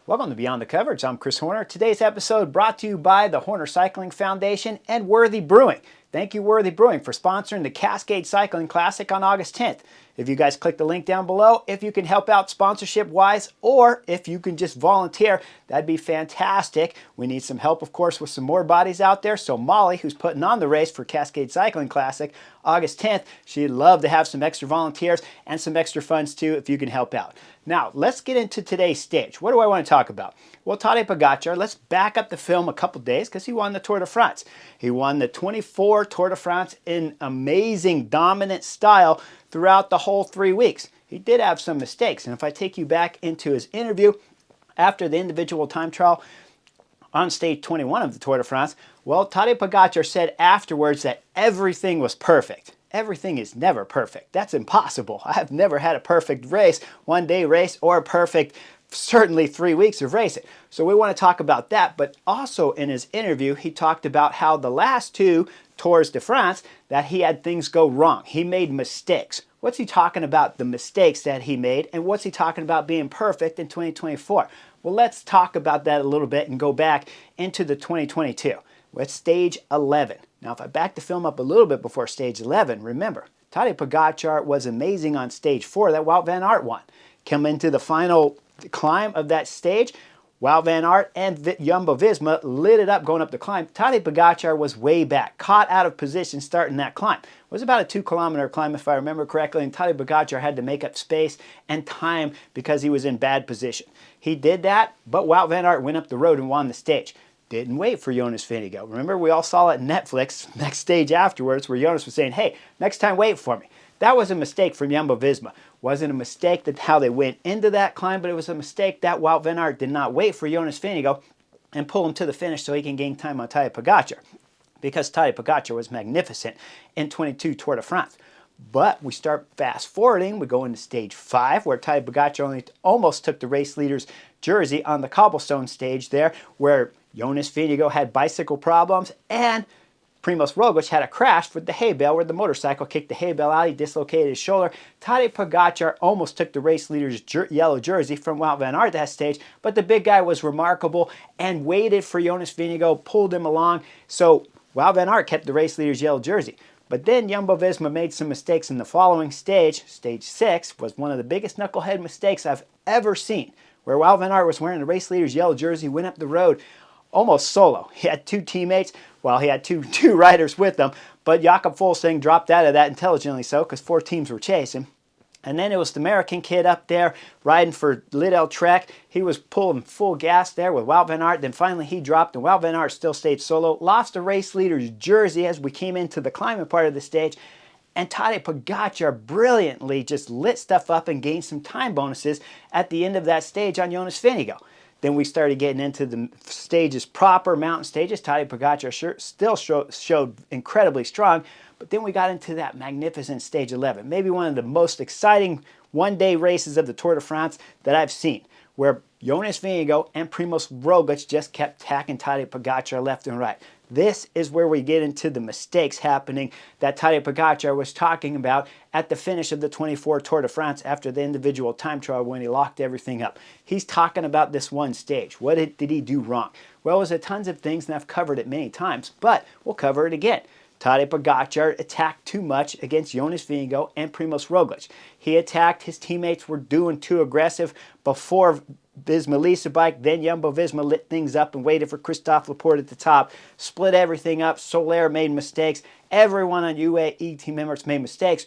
Welcome to Beyond the Coverage. I'm Chris Horner. Today's episode brought to you by the Horner Cycling Foundation and Worthy Brewing. Thank you, Worthy Brewing, for sponsoring the Cascade Cycling Classic on August 10th. If you guys click the link down below, if you can help out sponsorship-wise, or if you can just volunteer, that'd be fantastic. We need some help, of course, with some more bodies out there. So Molly, who's putting on the race for Cascade Cycling Classic August 10th, she'd love to have some extra volunteers and some extra funds too if you can help out. Now, let's get into today's stage. What do I want to talk about? Well, Tadej Pogacar, let's back up the film a couple days because he won the Tour de France. He won the 24 Tour de France in amazing, dominant style throughout the whole 3 weeks. He did have some mistakes, and if I take you back into his interview after the individual time trial on stage 21 of the Tour de France, well, Tadej Pogacar said afterwards that everything was perfect. Everything is never perfect. That's impossible. I have never had a perfect race, one-day race, or a perfect, certainly 3 weeks of racing. So we want to talk about that, but also in his interview, he talked about how the last two Tours de France, that he had things go wrong. He made mistakes. What's he talking about, the mistakes that he made, and what's he talking about being perfect in 2024? Well, let's talk about that a little bit and go back into the 2022. With stage 11. Now, if I back the film up a little bit before stage 11, remember, Tadej Pogacar was amazing on stage 4 that Wout van Aert won. Come into the final climb of that stage, Wout van Aert and Jumbo-Visma lit it up going up the climb. Tadej Pogacar was way back, caught out of position starting that climb. It was about a 2-kilometer climb if I remember correctly, and Tadej Pogacar had to make up space and time because he was in bad position. He did that, but Wout van Aert went up the road and won the stage. Didn't wait for Jonas Vingegaard. Remember, we all saw it on Netflix next stage afterwards where Jonas was saying, hey, next time wait for me. That was a mistake from Jumbo-Visma. Wasn't a mistake that how they went into that climb, but it was a mistake that Wout van Aert did not wait for Jonas Vingegaard and pull him to the finish so he can gain time on Tadej Pogacar. Because Tadej Pogacar was magnificent in 22 Tour de France. But we start fast forwarding, we go into stage 5 where Tadej Pogacar almost took the race leader's jersey on the cobblestone stage there where Jonas Vingegaard had bicycle problems and Primož Roglič had a crash with the hay bale where the motorcycle kicked the hay bale out. He dislocated his shoulder. Tadej Pogacar almost took the race leader's yellow jersey from Wout van Aert that stage, but the big guy was remarkable and waited for Jonas Vingegaard, pulled him along. So Wout van Aert kept the race leader's yellow jersey. But then Jumbo-Visma made some mistakes in the following stage. Stage 6 was one of the biggest knucklehead mistakes I've ever seen, where Wout van Aert was wearing the race leader's yellow jersey, went up the road almost solo. He had two teammates, well, he had two riders with him, but Jakob Fuglsang dropped out of that intelligently so because 4 teams were chasing. And then it was the American kid up there riding for Lidl Trek. He was pulling full gas there with Wout van Aert. Then finally he dropped and Wout van Aert still stayed solo. Lost the race leader's jersey as we came into the climbing part of the stage. And Tadej Pogacar brilliantly just lit stuff up and gained some time bonuses at the end of that stage on Jonas Vingegaard. Then we started getting into the stages proper, mountain stages. Tadej Pogacar still showed incredibly strong. But then we got into that magnificent stage 11. Maybe one of the most exciting one-day races of the Tour de France that I've seen. Where Jonas Vingegaard and Primož Roglič just kept attacking Tadej Pogacar left and right. This is where we get into the mistakes happening that Tadej Pogacar was talking about at the finish of the 24 Tour de France after the individual time trial when he locked everything up. He's talking about this one stage. What did he do wrong? Well, it was tons of things, and I've covered it many times, but we'll cover it again. Tadej Pogacar attacked too much against Jonas Vingegaard and Primož Roglič. He attacked, his teammates were doing too aggressive before Visma leased a bike, then Jumbo-Visma lit things up and waited for Christophe Laporte at the top, split everything up, Soler made mistakes, everyone on UAE team members made mistakes,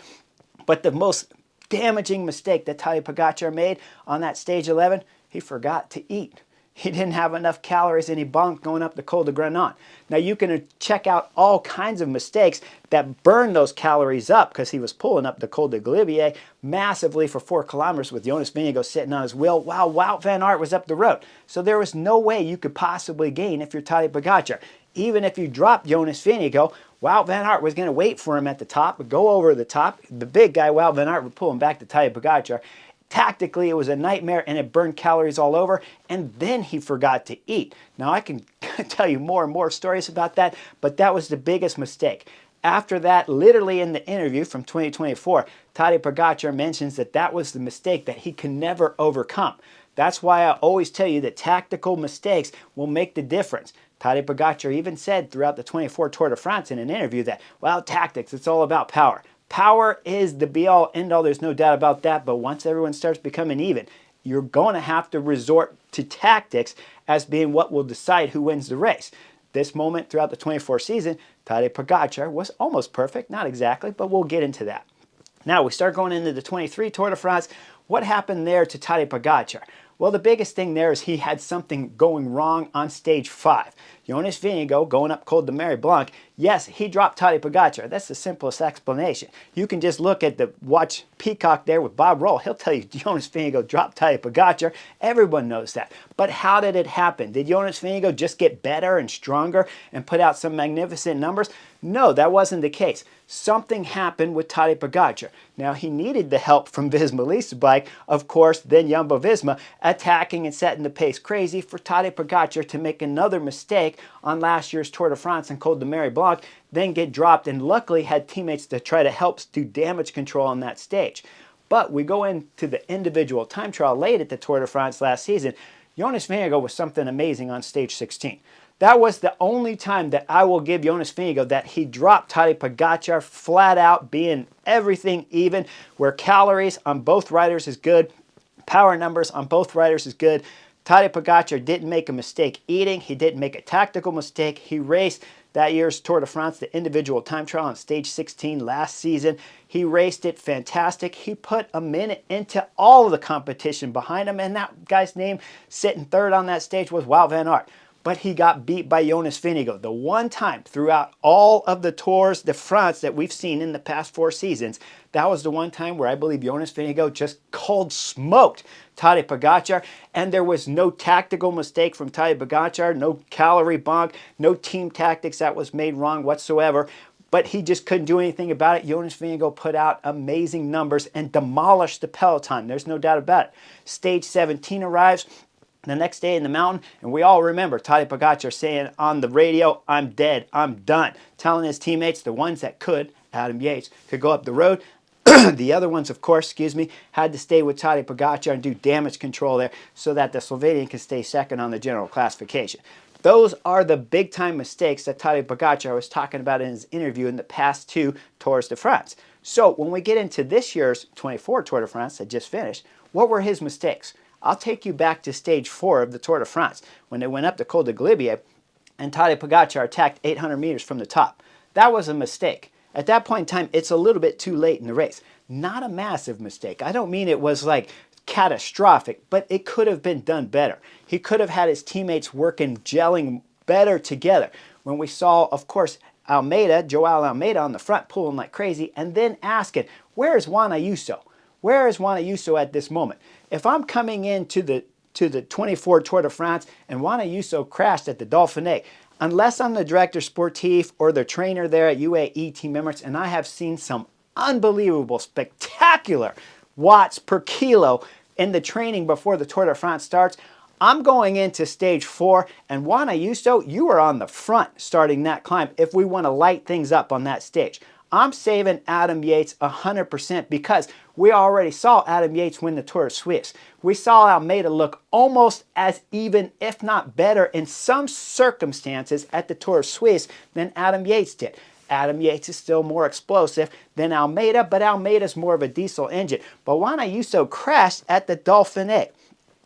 but the most damaging mistake that Tadej Pogacar made on that stage 11, he forgot to eat. He didn't have enough calories and he bonked going up the Col de Granon. Now you can check out all kinds of mistakes that burn those calories up because he was pulling up the Col de Galibier massively for 4 kilometers with Jonas Vingegaard sitting on his wheel while Wout van Aert was up the road. So there was no way you could possibly gain if you're Tadej Pogacar. Even if you dropped Jonas Vingegaard, Wout van Aert was going to wait for him at the top, go over the top. The big guy, Wout van Aert, would pull him back to Tadej Pogacar. Tactically, it was a nightmare and it burned calories all over, and then he forgot to eat. Now, I can tell you more and more stories about that, but that was the biggest mistake. After that, literally in the interview from 2024, Tadej Pogacar mentions that that was the mistake that he can never overcome. That's why I always tell you that tactical mistakes will make the difference. Tadej Pogacar even said throughout the 24 Tour de France in an interview that, well, tactics, it's all about power. Power is the be-all, end-all, there's no doubt about that, but once everyone starts becoming even, you're going to have to resort to tactics as being what will decide who wins the race. This moment throughout the 24 season, Tadej Pogacar was almost perfect, not exactly, but we'll get into that. Now we start going into the 23 Tour de France. What happened there to Tadej Pogacar? Well, the biggest thing there is he had something going wrong on stage 5. Jonas Vingegaard going up Col de Mary Blanc. Yes, he dropped Tadej Pogacar. That's the simplest explanation. You can just look at watch Peacock there with Bob Roll. He'll tell you Jonas Vingegaard dropped Tadej Pogacar. Everyone knows that. But how did it happen? Did Jonas Vingegaard just get better and stronger and put out some magnificent numbers? No, that wasn't the case. Something happened with Tadej Pogacar. Now, he needed the help from Visma bike, of course, then Jumbo-Visma, attacking and setting the pace crazy for Tadej Pogacar to make another mistake on last year's Tour de France and Col de Mary Blanc, then get dropped, and luckily had teammates to try to help do damage control on that stage. But we go into the individual time trial late at the Tour de France last season. Jonas Vingegaard was something amazing on stage 16. That was the only time that I will give Jonas Vingegaard that he dropped Tadej Pogacar flat out, being everything even, where calories on both riders is good, power numbers on both riders is good. Tadej Pogacar didn't make a mistake eating. He didn't make a tactical mistake. He raced that year's Tour de France, the individual time trial on stage 16 last season. He raced it fantastic. He put a minute into all of the competition behind him, and that guy's name sitting third on that stage was Wout van Aert. But he got beat by Jonas Vingegaard. The one time throughout all of the Tours de France that we've seen in the past 4 seasons, that was the one time where I believe Jonas Vingegaard just cold smoked Tadej Pogacar, and there was no tactical mistake from Tadej Pogacar, no calorie bonk, no team tactics that was made wrong whatsoever. But he just couldn't do anything about it. Jonas Vingegaard put out amazing numbers and demolished the peloton. There's no doubt about it. Stage 17 arrives the next day in the mountain, and we all remember Tadej Pogacar saying on the radio, "I'm dead, I'm done," telling his teammates, the ones that could, Adam Yates, could go up the road. The other ones, of course, had to stay with Tadej Pogacar and do damage control there so that the Slovenian can stay second on the general classification. Those are the big-time mistakes that Tadej Pogacar was talking about in his interview in the past 2 Tours de France. So when we get into this year's 24 Tour de France that just finished, what were his mistakes? I'll take you back to stage 4 of the Tour de France when they went up to Col de Galibier and Tadej Pogacar attacked 800 meters from the top. That was a mistake. At that point in time, it's a little bit too late in the race. Not a massive mistake. I don't mean it was like catastrophic, but it could have been done better. He could have had his teammates working, gelling better together. When we saw, of course, Joao Almeida on the front pulling like crazy, and then asking, where is Juan Ayuso? Where is Juan Ayuso at this moment? If I'm coming into the 24 Tour de France and Juan Ayuso crashed at the Dauphiné, unless I'm the director sportif or the trainer there at UAE Team Emirates, and I have seen some unbelievable, spectacular watts per kilo in the training before the Tour de France starts, I'm going into stage 4, and Juan Ayuso, you are on the front starting that climb if we want to light things up on that stage. I'm saving Adam Yates 100% because we already saw Adam Yates win the Tour of Swiss. We saw Almeida look almost as even, if not better, in some circumstances at the Tour of Swiss than Adam Yates did. Adam Yates is still more explosive than Almeida, but Almeida's more of a diesel engine. But Juan Ayuso crashed at the Dauphiné.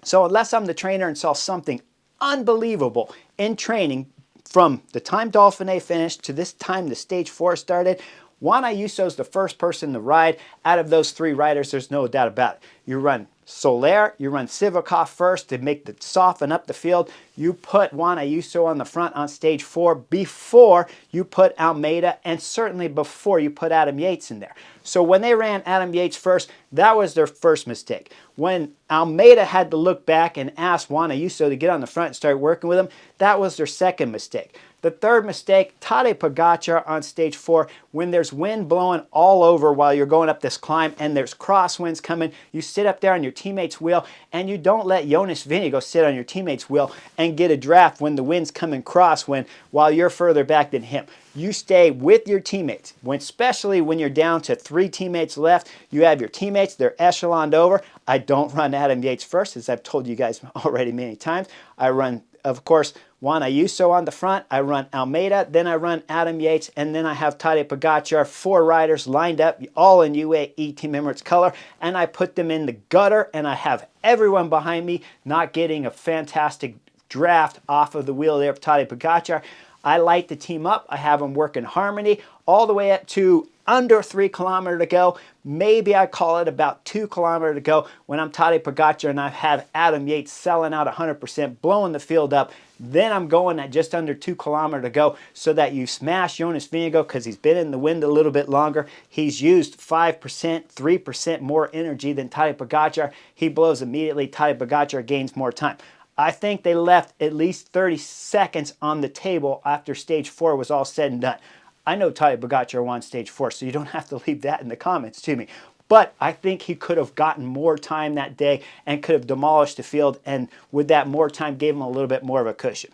So unless I'm the trainer and saw something unbelievable in training from the time Dauphiné finished to this time the stage 4 started, Juan Ayuso is the first person to ride. Out of those 3 riders, there's no doubt about it. You run Soler, you run Sivakov first to soften up the field. You put Juan Ayuso on the front on stage 4 before you put Almeida, and certainly before you put Adam Yates in there. So when they ran Adam Yates first, that was their first mistake. When Almeida had to look back and ask Juan Ayuso to get on the front and start working with him, that was their second mistake. The third mistake, Tadej Pogacar on stage 4, when there's wind blowing all over while you're going up this climb and there's crosswinds coming, you sit up there on your teammate's wheel, and you don't let Jonas Vingegaard sit on your teammate's wheel and get a draft when the wind's coming cross while you're further back than him. You stay with your teammates, especially when you're down to 3 teammates left. You have your teammates, they're echeloned over. I don't run Adam Yates first, as I've told you guys already many times. I run, of course, Juan Ayuso on the front. I run Almeida, then I run Adam Yates, and then I have Tadej Pogacar, 4 riders lined up, all in UAE Team Emirates color, and I put them in the gutter, and I have everyone behind me not getting a fantastic draft off of the wheel there of Tadej Pogacar. I light the team up. I have them work in harmony all the way up to under 3 kilometers to go. Maybe I call it about 2 kilometers to go when I'm Tadej Pogacar and I have Adam Yates selling out 100%, blowing the field up. Then I'm going at just under 2 kilometers to go so that you smash Jonas Vingegaard because he's been in the wind a little bit longer. He's used 5%, 3% more energy than Tadej Pogacar. He blows immediately. Tadej Pogacar gains more time. I think they left at least 30 seconds on the table after stage 4 was all said and done. I know Tadej Pogacar won stage 4, so you don't have to leave that in the comments to me. But I think he could have gotten more time that day and could have demolished the field, and with that more time gave him a little bit more of a cushion.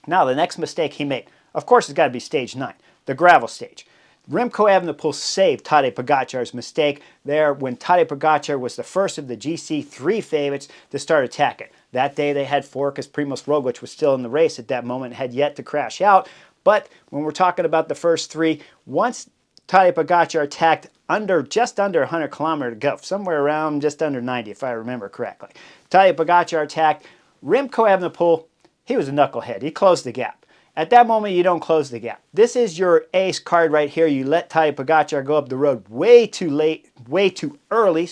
Now, the next mistake he made, of course, has got to be stage 9, the gravel stage. Remco Evenepoel saved Tadej Pogacar's mistake there when Tadej Pogacar was the first of the GC3 favorites to start attacking. That day they had 4 because Primož Roglič was still in the race at that moment and had yet to crash out. But when we're talking about the first 3, once Tadej Pogacar attacked just under 100 kilometers to go, somewhere around just under 90 if I remember correctly. Tadej Pogacar attacked. Remco Evenepoel, he was a knucklehead. He closed the gap. At that moment, you don't close the gap. This is your ace card right here. You let Tadej Pogacar go up the road way too late, way too early,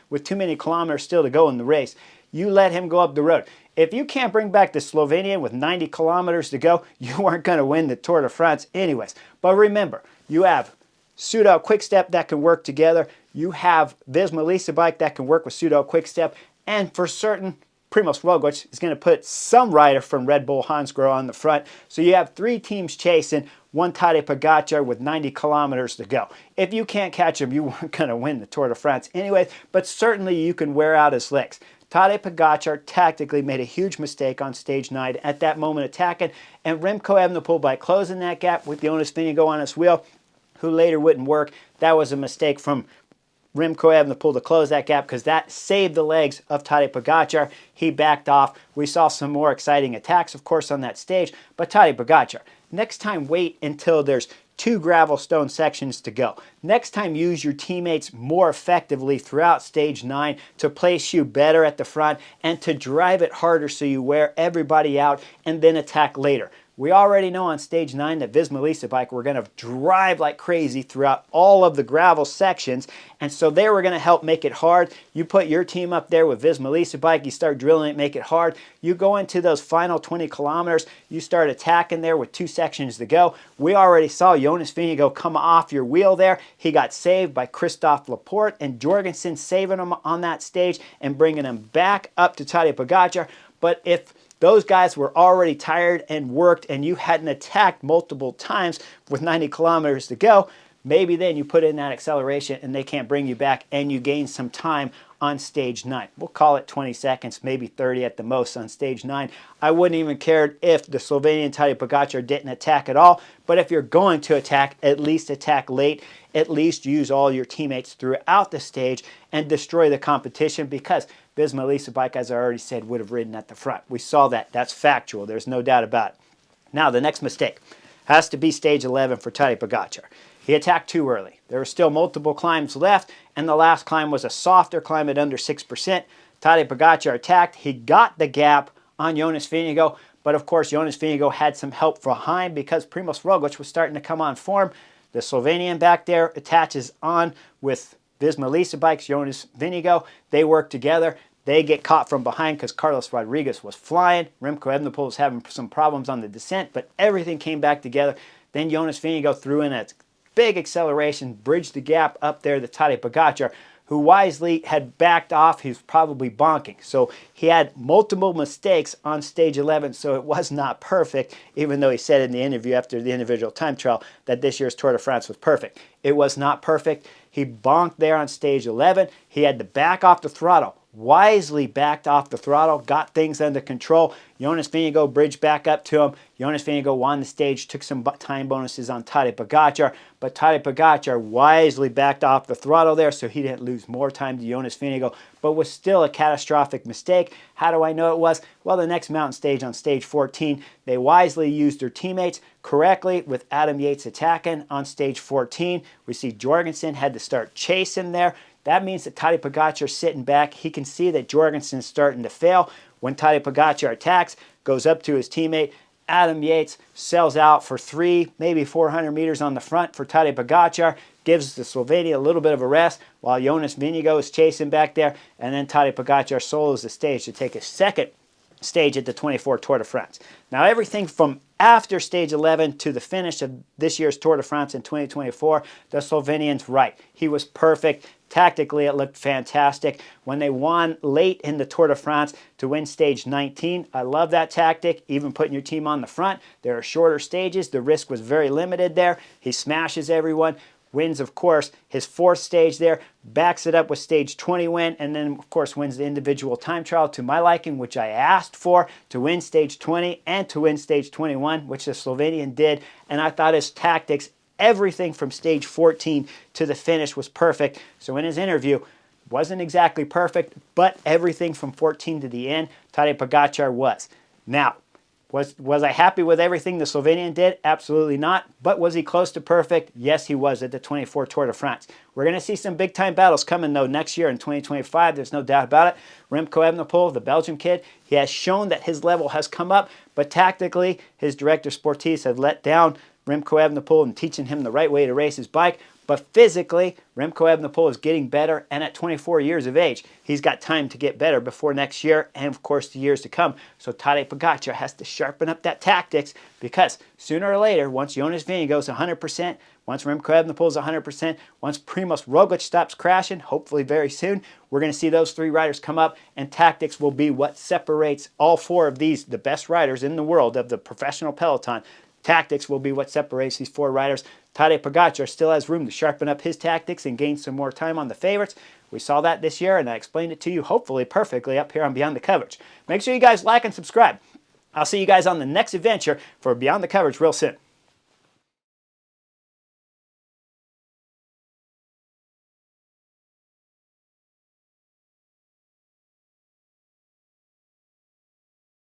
with too many kilometers still to go in the race. You let him go up the road. If you can't bring back the Slovenian with 90 kilometers to go, you aren't going to win the Tour de France anyways. But remember, you have Soudal Quickstep that can work together. You have Visma Lease Bike that can work with Soudal Quickstep. And for certain, Primož Roglič is going to put some rider from Red Bull Hansgrohe on the front. So you have 3 teams chasing, one Tadej Pogacar with 90 kilometers to go. If you can't catch him, you weren't going to win the Tour de France anyways, but certainly you can wear out his legs. Tadej Pogacar tactically made a huge mistake on stage 9 at that moment attacking, and Remco Evenepoel, by closing that gap with Jonas Vingegaard on his wheel, who later wouldn't work, that was a mistake from Remco Evenepoel to close that gap because that saved the legs of Tadej Pogacar. He backed off. We saw some more exciting attacks, of course, on that stage, but Tadej Pogacar, next time wait until there's 2 gravel stone sections to go. Next time use your teammates more effectively throughout stage 9 to place you better at the front and to drive it harder so you wear everybody out and then attack later. We already know on stage 9 that Visma Lease Bike were going to drive like crazy throughout all of the gravel sections, and so they were going to help make it hard. You put your team up there with Visma Lease Bike, you start drilling it, make it hard. You go into those final 20 kilometers, you start attacking there with 2 sections to go. We already saw Jonas Vingegaard come off your wheel there. He got saved by Christophe Laporte and Jorgensen saving him on that stage and bringing him back up to Tadej Pogacar. But if those guys were already tired and worked and you hadn't attacked multiple times with 90 kilometers to go, maybe then you put in that acceleration and they can't bring you back and you gain some time on stage 9. We'll call it 20 seconds, maybe 30 at the most on stage 9. I wouldn't even care if the Slovenian Tadej Pogacar didn't attack at all, but if you're going to attack, at least attack late. At least use all your teammates throughout the stage and destroy the competition because Visma Lease Bike, as I already said, would have ridden at the front. We saw that. That's factual. There's no doubt about it. Now, the next mistake has to be stage 11 for Tadej Pogacar. He attacked too early. There were still multiple climbs left, and the last climb was a softer climb at under 6%. Tadej Pogacar attacked. He got the gap on Jonas Vingegaard, but of course, Jonas Vingegaard had some help behind because Primož Roglič was starting to come on form. The Slovenian back there attaches on with Visma Lease Bike's Jonas Vingegaard. They work together. They get caught from behind because Carlos Rodriguez was flying. Remco Evenepoel was having some problems on the descent, but everything came back together. Then Jonas Vingegaard threw in a big acceleration, bridged the gap up there to Tadej Pogacar, who wisely had backed off. He was probably bonking. So he had multiple mistakes on stage 11, so it was not perfect, even though he said in the interview after the individual time trial that this year's Tour de France was perfect. It was not perfect. He bonked there on stage 11. He had to back off the throttle. Wisely backed off the throttle, got things under control. Jonas Vingegaard bridged back up to him. Jonas Vingegaard won the stage, took some time bonuses on Tadej Pogacar, but Tadej Pogacar wisely backed off the throttle there so he didn't lose more time to Jonas Vingegaard, but was still a catastrophic mistake. How do I know it was? Well, the next mountain stage on stage 14, they wisely used their teammates correctly with Adam Yates attacking on stage 14. We see Jorgensen had to start chasing there. That means that Tadej Pogacar sitting back. He can see that Jorgensen's starting to fail. When Tadej Pogacar attacks, goes up to his teammate, Adam Yates sells out for 3, maybe 400 meters on the front for Tadej Pogacar, gives the Slovenia a little bit of a rest while Jonas Vingegaard is chasing back there, and then Tadej Pogacar solos the stage to take his second stage at the 24 Tour de France. Now everything from after stage 11 to the finish of this year's Tour de France in 2024, the Slovenian's right. He was perfect. Tactically, it looked fantastic. When they won late in the Tour de France to win stage 19, I love that tactic, even putting your team on the front. There are shorter stages. The risk was very limited there. He smashes everyone. Wins, of course, his 4th stage there, backs it up with stage 20 win, and then, of course, wins the individual time trial to my liking, which I asked for, to win stage 20 and to win stage 21, which the Slovenian did. And I thought his tactics, everything from stage 14 to the finish was perfect. So in his interview, wasn't exactly perfect, but everything from 14 to the end, Tadej Pogacar was. Now, was I happy with everything the Slovenian did? Absolutely not. But was he close to perfect? Yes, he was at the 24 Tour de France. We're going to see some big-time battles coming, though, next year in 2025. There's no doubt about it. Remco Evenepoel, the Belgian kid, he has shown that his level has come up, but tactically, his director sportifs have let down Remco Evenepoel in teaching him the right way to race his bike. But physically, Remco Evenepoel is getting better, and at 24 years of age, he's got time to get better before next year and, of course, the years to come. So Tadej Pogacar has to sharpen up that tactics because sooner or later, once Jonas Vingegaard is 100%, once Remco Evenepoel is 100%, once Primož Roglič stops crashing, hopefully very soon, we're going to see those 3 riders come up, and tactics will be what separates all 4 of these, the best riders in the world of the professional peloton. Tactics will be what separates these 4 riders. Tadej Pogacar still has room to sharpen up his tactics and gain some more time on the favorites. We saw that this year, and I explained it to you hopefully perfectly up here on Beyond the Coverage. Make sure you guys like and subscribe. I'll see you guys on the next adventure for Beyond the Coverage real soon.